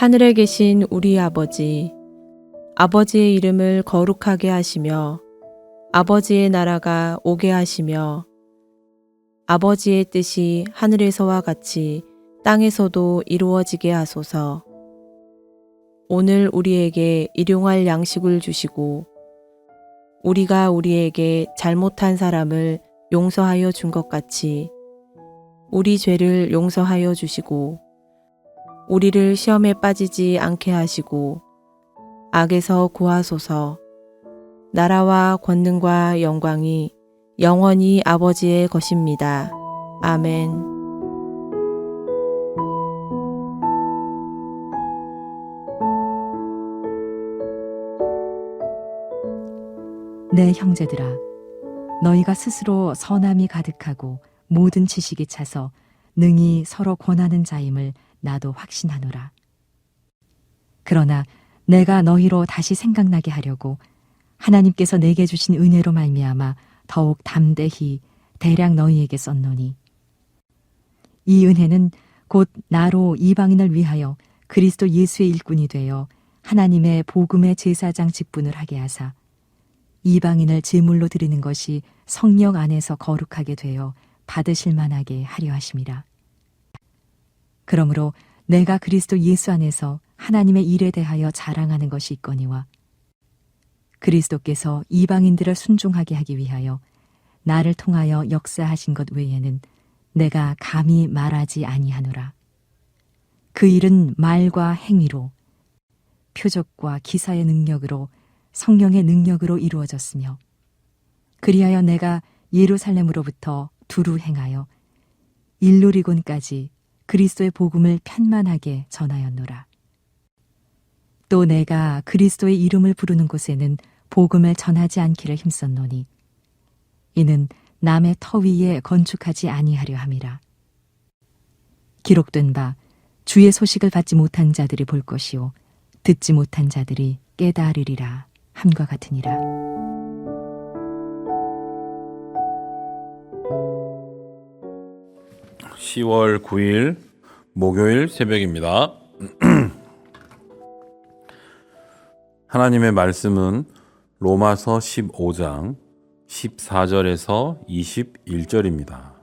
하늘에 계신 우리 아버지, 아버지의 이름을 거룩하게 하시며 아버지의 나라가 오게 하시며 아버지의 뜻이 하늘에서와 같이 땅에서도 이루어지게 하소서. 오늘 우리에게 일용할 양식을 주시고 우리가 우리에게 잘못한 사람을 용서하여 준 것 같이 우리 죄를 용서하여 주시고 우리를 시험에 빠지지 않게 하시고 악에서 구하소서. 나라와 권능과 영광이 영원히 아버지의 것입니다. 아멘. 내 형제들아, 너희가 스스로 선함이 가득하고 모든 지식이 차서 능히 서로 권하는 자임을 나도 확신하노라. 그러나 내가 너희로 다시 생각나게 하려고 하나님께서 내게 주신 은혜로 말미암아 더욱 담대히 대략 너희에게 썼노니, 이 은혜는 곧 나로 이방인을 위하여 그리스도 예수의 일꾼이 되어 하나님의 복음의 제사장 직분을 하게 하사 이방인을 제물로 드리는 것이 성령 안에서 거룩하게 되어 받으실 만하게 하려 하심이라. 그러므로 내가 그리스도 예수 안에서 하나님의 일에 대하여 자랑하는 것이 있거니와 그리스도께서 이방인들을 순종하게 하기 위하여 나를 통하여 역사하신 것 외에는 내가 감히 말하지 아니하노라. 그 일은 말과 행위로, 표적과 기사의 능력으로, 성령의 능력으로 이루어졌으며, 그리하여 내가 예루살렘으로부터 두루 행하여 일루리곤까지 그리스도의 복음을 편만하게 전하였노라. 또 내가 그리스도의 이름을 부르는 곳에는 복음을 전하지 않기를 힘썼노니, 이는 남의 터 위에 건축하지 아니하려 함이라. 기록된 바 주의 소식을 받지 못한 자들이 볼 것이요 듣지 못한 자들이 깨달으리라 함과 같으니라. (10월 9일) 목요일 새벽입니다. 하나님의 말씀은 로마서 15장 14절에서 21절입니다.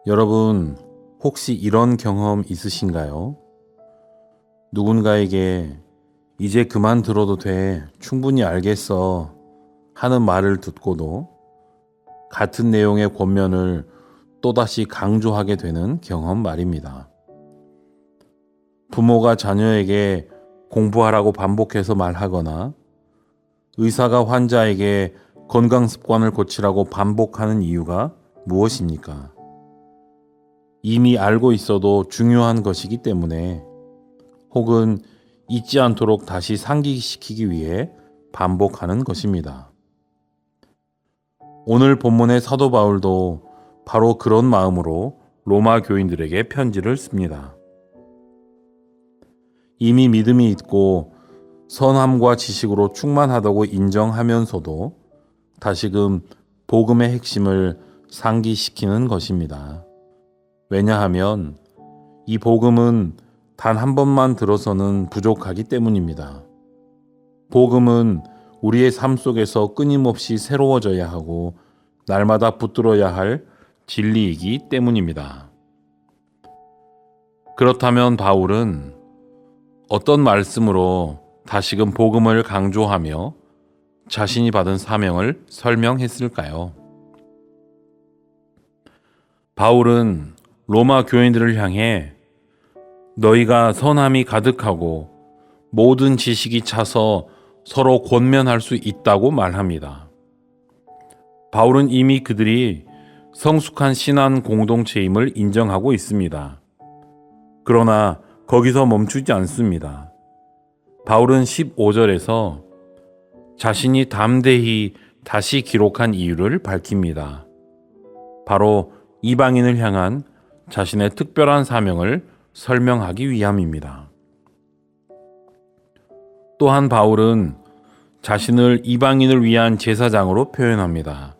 여러분, 혹시 이런 경험 있으신가요? 누군가에게 이제 그만 들어도 돼, 충분히 알겠어 하는 말을 듣고도 같은 내용의 권면을 또다시 강조하게 되는 경험 말입니다. 부모가 자녀에게 공부하라고 반복해서 말하거나 의사가 환자에게 건강 습관을 고치라고 반복하는 이유가 무엇입니까? 이미 알고 있어도 중요한 것이기 때문에, 혹은 잊지 않도록 다시 상기시키기 위해 반복하는 것입니다. 오늘 본문의 사도 바울도 바로 그런 마음으로 로마 교인들에게 편지를 씁니다. 이미 믿음이 있고 선함과 지식으로 충만하다고 인정하면서도 다시금 복음의 핵심을 상기시키는 것입니다. 왜냐하면 이 복음은 단 한 번만 들어서는 부족하기 때문입니다. 복음은 우리의 삶 속에서 끊임없이 새로워져야 하고 날마다 붙들어야 할 진리이기 때문입니다. 그렇다면 바울은 어떤 말씀으로 다시금 복음을 강조하며 자신이 받은 사명을 설명했을까요? 바울은 로마 교인들을 향해 너희가 선함이 가득하고 모든 지식이 차서 서로 권면할 수 있다고 말합니다. 바울은 이미 그들이 성숙한 신앙 공동체임을 인정하고 있습니다. 그러나 거기서 멈추지 않습니다. 바울은 15절에서 자신이 담대히 다시 기록한 이유를 밝힙니다. 바로 이방인을 향한 자신의 특별한 사명을 설명하기 위함입니다. 또한 바울은 자신을 이방인을 위한 제사장으로 표현합니다.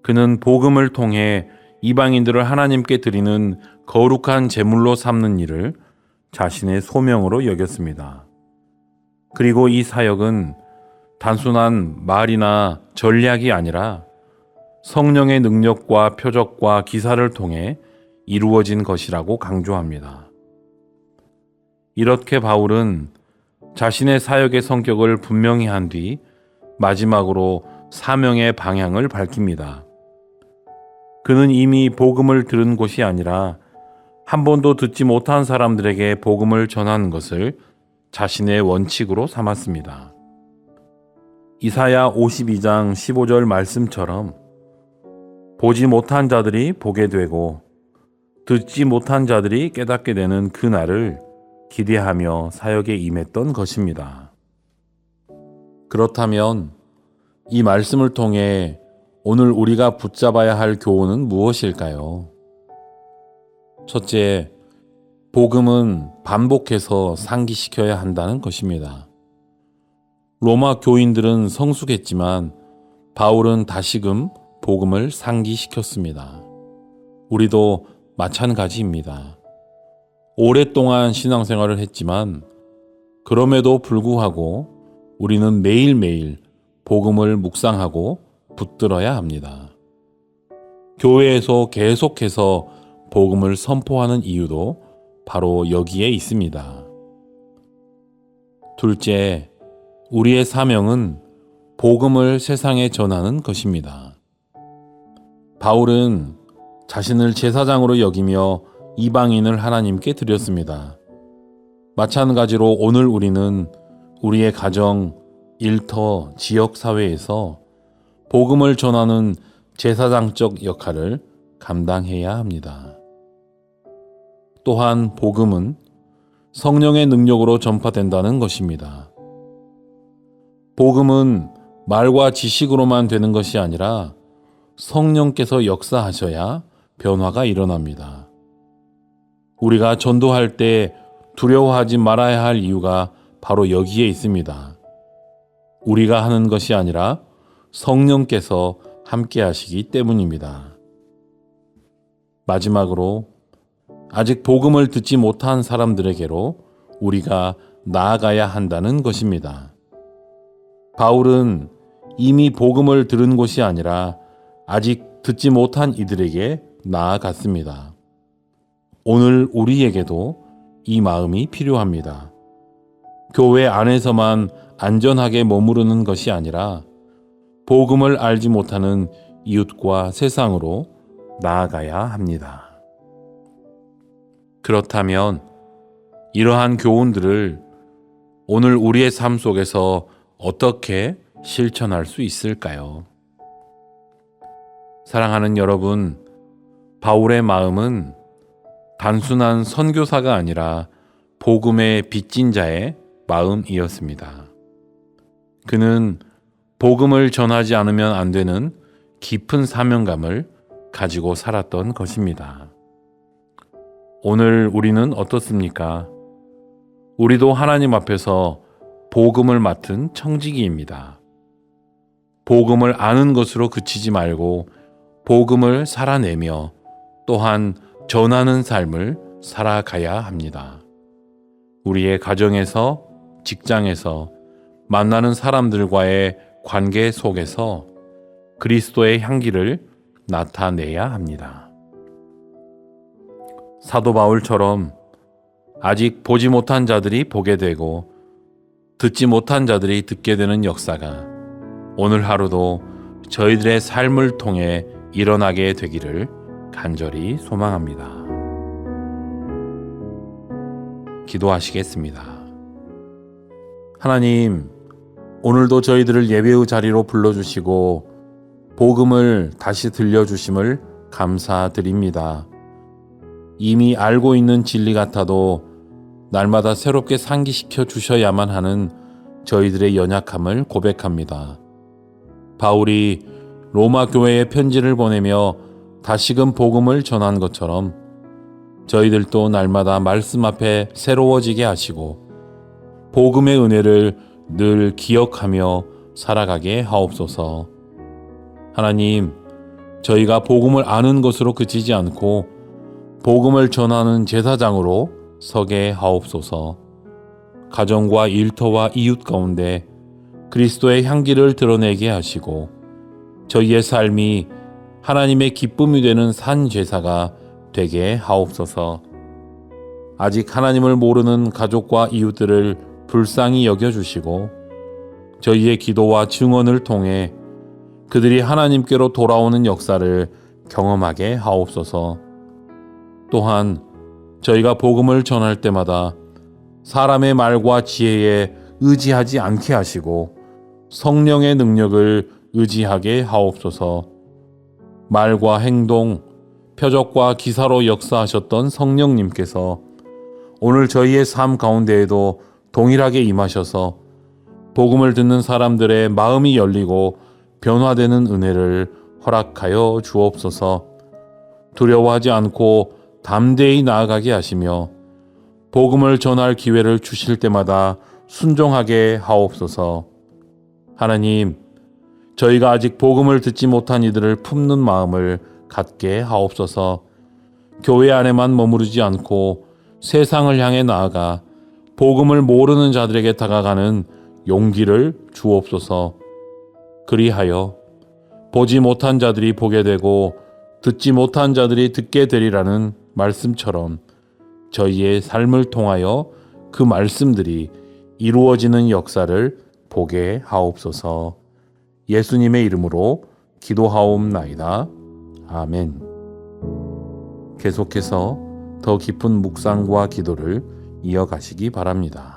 그는 복음을 통해 이방인들을 하나님께 드리는 거룩한 제물로 삼는 일을 자신의 소명으로 여겼습니다. 그리고 이 사역은 단순한 말이나 전략이 아니라 성령의 능력과 표적과 기사를 통해 이루어진 것이라고 강조합니다. 이렇게 바울은 자신의 사역의 성격을 분명히 한 뒤 마지막으로 사명의 방향을 밝힙니다. 그는 이미 복음을 들은 곳이 아니라 한 번도 듣지 못한 사람들에게 복음을 전하는 것을 자신의 원칙으로 삼았습니다. 이사야 52장 15절 말씀처럼 보지 못한 자들이 보게 되고 듣지 못한 자들이 깨닫게 되는 그 날을 기대하며 사역에 임했던 것입니다. 그렇다면 이 말씀을 통해 오늘 우리가 붙잡아야 할 교훈은 무엇일까요? 첫째, 복음은 반복해서 상기시켜야 한다는 것입니다. 로마 교인들은 성숙했지만 바울은 다시금 복음을 상기시켰습니다. 우리도 마찬가지입니다. 오랫동안 신앙생활을 했지만 그럼에도 불구하고 우리는 매일매일 복음을 묵상하고 붙들어야 합니다. 교회에서 계속해서 복음을 선포하는 이유도 바로 여기에 있습니다. 둘째, 우리의 사명은 복음을 세상에 전하는 것입니다. 바울은 자신을 제사장으로 여기며 이방인을 하나님께 드렸습니다. 마찬가지로 오늘 우리는 우리의 가정, 일터, 지역 사회에서 복음을 전하는 제사장적 역할을 감당해야 합니다. 또한 복음은 성령의 능력으로 전파된다는 것입니다. 복음은 말과 지식으로만 되는 것이 아니라 성령께서 역사하셔야 변화가 일어납니다. 우리가 전도할 때 두려워하지 말아야 할 이유가 바로 여기에 있습니다. 우리가 하는 것이 아니라 성령께서 함께 하시기 때문입니다. 마지막으로 아직 복음을 듣지 못한 사람들에게로 우리가 나아가야 한다는 것입니다. 바울은 이미 복음을 들은 곳이 아니라 아직 듣지 못한 이들에게 나아갔습니다. 오늘 우리에게도 이 마음이 필요합니다. 교회 안에서만 안전하게 머무르는 것이 아니라 복음을 알지 못하는 이웃과 세상으로 나아가야 합니다. 그렇다면 이러한 교훈들을 오늘 우리의 삶 속에서 어떻게 실천할 수 있을까요? 사랑하는 여러분, 바울의 마음은 단순한 선교사가 아니라 복음의 빚진 자의 마음이었습니다. 그는 복음을 전하지 않으면 안 되는 깊은 사명감을 가지고 살았던 것입니다. 오늘 우리는 어떻습니까? 우리도 하나님 앞에서 복음을 맡은 청지기입니다. 복음을 아는 것으로 그치지 말고 복음을 살아내며 또한 전하는 삶을 살아가야 합니다. 우리의 가정에서, 직장에서, 만나는 사람들과의 관계 속에서 그리스도의 향기를 나타내야 합니다. 사도 바울처럼 아직 보지 못한 자들이 보게 되고 듣지 못한 자들이 듣게 되는 역사가 오늘 하루도 저희들의 삶을 통해 일어나게 되기를 간절히 소망합니다. 기도하시겠습니다. 하나님, 오늘도 저희들을 예배의 자리로 불러주시고 복음을 다시 들려주심을 감사드립니다. 이미 알고 있는 진리 같아도 날마다 새롭게 상기시켜 주셔야만 하는 저희들의 연약함을 고백합니다. 바울이 로마 교회에 편지를 보내며 다시금 복음을 전한 것처럼 저희들도 날마다 말씀 앞에 새로워지게 하시고 복음의 은혜를 늘 기억하며 살아가게 하옵소서. 하나님, 저희가 복음을 아는 것으로 그치지 않고 복음을 전하는 제사장으로 서게 하옵소서. 가정과 일터와 이웃 가운데 그리스도의 향기를 드러내게 하시고 저희의 삶이 하나님의 기쁨이 되는 산 제사가 되게 하옵소서. 아직 하나님을 모르는 가족과 이웃들을 불쌍히 여겨주시고 저희의 기도와 증언을 통해 그들이 하나님께로 돌아오는 역사를 경험하게 하옵소서. 또한 저희가 복음을 전할 때마다 사람의 말과 지혜에 의지하지 않게 하시고 성령의 능력을 의지하게 하옵소서. 말과 행동, 표적과 기사로 역사하셨던 성령님께서 오늘 저희의 삶 가운데에도 동일하게 임하셔서 복음을 듣는 사람들의 마음이 열리고 변화되는 은혜를 허락하여 주옵소서. 두려워하지 않고 담대히 나아가게 하시며 복음을 전할 기회를 주실 때마다 순종하게 하옵소서. 하나님, 저희가 아직 복음을 듣지 못한 이들을 품는 마음을 갖게 하옵소서. 교회 안에만 머무르지 않고 세상을 향해 나아가 복음을 모르는 자들에게 다가가는 용기를 주옵소서. 그리하여 보지 못한 자들이 보게 되고 듣지 못한 자들이 듣게 되리라는 말씀처럼 저희의 삶을 통하여 그 말씀들이 이루어지는 역사를 보게 하옵소서. 예수님의 이름으로 기도하옵나이다. 아멘. 계속해서 더 깊은 묵상과 기도를 이어가시기 바랍니다.